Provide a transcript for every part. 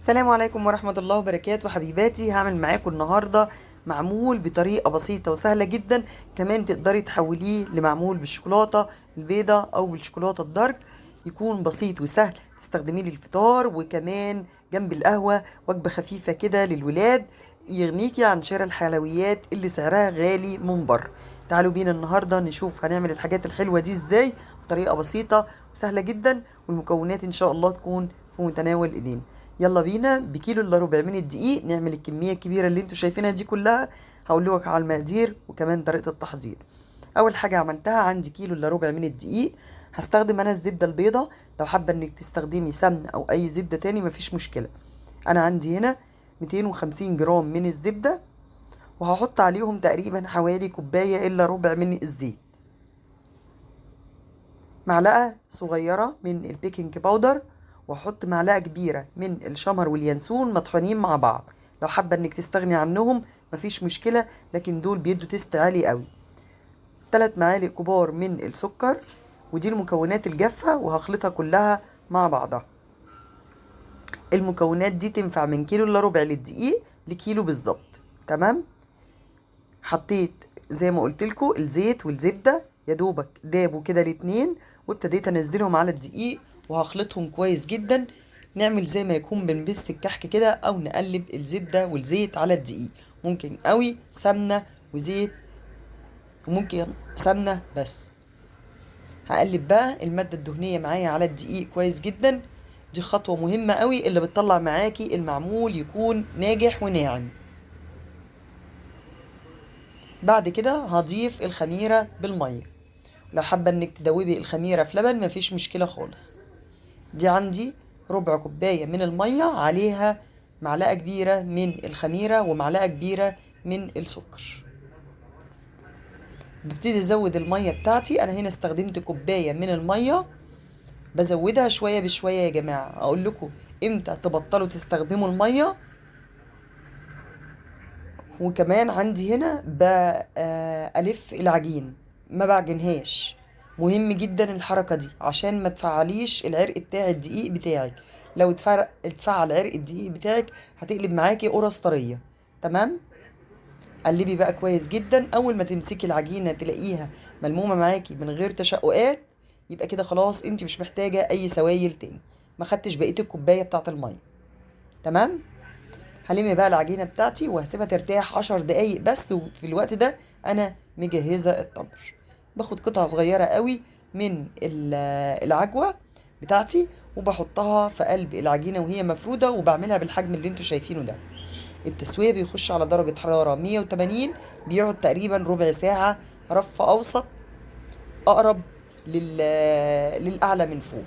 السلام عليكم ورحمة الله وبركاته حبيباتي. هعمل معاكم النهاردة معمول بطريقة بسيطة وسهلة جدا. كمان تقدري تحوليه لمعمول بالشوكولاتة البيضة أو بالشوكولاتة الدارك، يكون بسيط وسهل تستخدميه للفطار وكمان جنب القهوة، وجبة خفيفة كده للولاد، يغنيكي عن شراء الحلويات اللي سعرها غالي من بره. تعالوا بينا النهاردة نشوف هنعمل الحاجات الحلوة دي ازاي بطريقة بسيطة وسهلة جدا، والمكونات ان شاء الله تكون في متناول ايدينا. يلا بينا. بكيلو الا ربع من الدقيق نعمل الكميه الكبيره اللي انتوا شايفينها دي كلها. هقول لك على المقادير وكمان طريقه التحضير. اول حاجه عملتها، عندي كيلو الا ربع من الدقيق. هستخدم انا الزبده البيضه، لو حابه انك تستخدمي سمن او اي زبده تاني مفيش مشكله. انا عندي هنا 250 جرام من الزبده، وهحط عليهم تقريبا حوالي كوبايه الا ربع من الزيت، معلقة صغيرة من البيكنج باودر، واحط معلقة كبيرة من الشمر واليانسون مطحونين مع بعض. لو حابة انك تستغني عنهم مفيش مشكلة، لكن دول بيدوا تيست عالي قوي. 3 معالق كبار من السكر، ودي المكونات الجافة وهخلطها كلها مع بعضها. المكونات دي تنفع من كيلو الا ربع للدقيق لكيلو بالظبط. تمام. حطيت زي ما قلت لكم الزيت والزبده، يا دوبك دابوا كده الاتنين، وابتديت انزلهم على الدقيق وهخلطهم كويس جدا. نعمل زي ما يكون بنبست الكحك كده، او نقلب الزبده والزيت على الدقيق. ممكن قوي سمنه وزيت، وممكن سمنه بس. هقلب بقى الماده الدهنيه معايا على الدقيق كويس جدا. دي خطوه مهمه قوي اللي بتطلع معاكي المعمول يكون ناجح وناعم. بعد كده هضيف الخميره بالميه. لو حابة انك تدوبي الخميرة في لبن مفيش مشكلة خالص. دي عندي ربع كوباية من المية، عليها معلقة كبيرة من الخميرة ومعلقة كبيرة من السكر. ببتدي ازود المية بتاعتي. انا هنا استخدمت كوباية من المية، بزودها شوية بشوية يا جماعة. اقول لكم امتى تبطلوا تستخدموا المية. وكمان عندي هنا بألف العجين، ما بعجنهاش. مهم جدا الحركة دي عشان ما تفعليش العرق بتاع الدقيق بتاعك. لو اتفعل عرق الدقيق بتاعك هتقلب معاكي قرص طرية. تمام. قلبي بقى كويس جدا. اول ما تمسكي العجينة تلاقيها ملمومة معاكي من غير تشققات، يبقى كده خلاص انت مش محتاجة اي سوائل تاني، ما خدتش بقية الكوباية بتاعت المية. تمام. هلم بقى العجينة بتاعتي وهسيبها ترتاح 10 دقايق بس، وفي الوقت ده انا مجهزة التمر. باخد قطعة صغيرة قوي من العجوة بتاعتي، وبحطها في قلب العجينة وهي مفرودة، وبعملها بالحجم اللي انتوا شايفينه ده. التسوية بيخش على درجة حرارة 180، بيقعد تقريبا ربع ساعة، رف اوسط، اقرب للأعلى من فوق.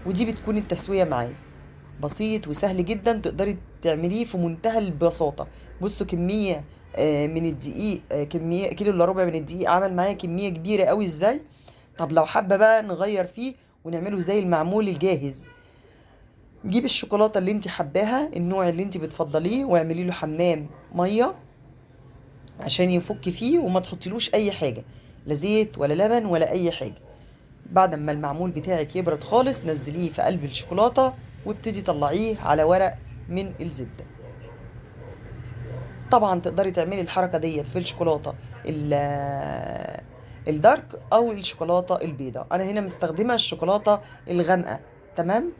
ودي بتكون التسوية معايا. بسيط وسهل جدا، تقدري تعمليه في منتهى البساطة. بصوا كمية من الدقيق، كمية كيلو الا ربع من الدقيق عمل معايا كمية كبيرة قوي ازاي. طب لو حابة بقى نغير فيه ونعمله زي المعمول الجاهز، جيب الشوكولاتة اللي انت حباها، النوع اللي انت بتفضليه، واعملي له حمام مية عشان يفك فيه، وما تحطيلوش اي حاجة، لا زيت ولا لبن ولا اي حاجة. بعد ما المعمول بتاعك يبرد خالص نزليه في قلب الشوكولاتة، وابتدي طلعيه على ورق من الزبدة. طبعا تقدري تعملي الحركة ديت في الشوكولاتة الدارك او الشوكولاتة البيضاء. انا هنا مستخدمة الشوكولاتة الغامقة. تمام.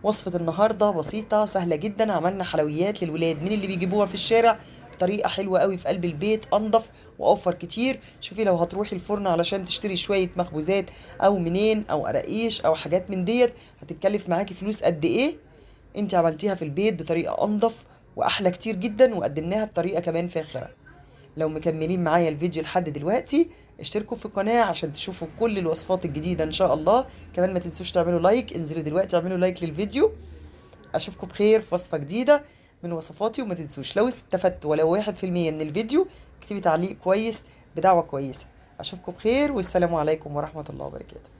وصفة النهاردة بسيطة سهلة جدا. عملنا حلويات للولاد من اللي بيجيبوها في الشارع بطريقة حلوة قوي في قلب البيت، انضف واوفر كتير. شوفي لو هتروحي الفرن علشان تشتري شوية مخبوزات او منين او قراقيش او حاجات من ديت، هتتكلف معاكي فلوس قد ايه. انت عملتيها في البيت بطريقة انضف واحلى كتير جدا، وقدمناها بطريقة كمان فاخرة. لو مكملين معايا الفيديو لحد دلوقتي، اشتركوا في القناة عشان تشوفوا كل الوصفات الجديدة ان شاء الله. كمان ما تنسوش تعملوا لايك. انزلوا دلوقتي اعملوا لايك للفيديو. اشوفكم بخير في وصفة جديدة من وصفاتي. وما تنسوش لو استفدت ولو 1% من الفيديو، اكتبي تعليق كويس بدعوة كويسة. اشوفكم بخير، والسلام عليكم ورحمة الله وبركاته.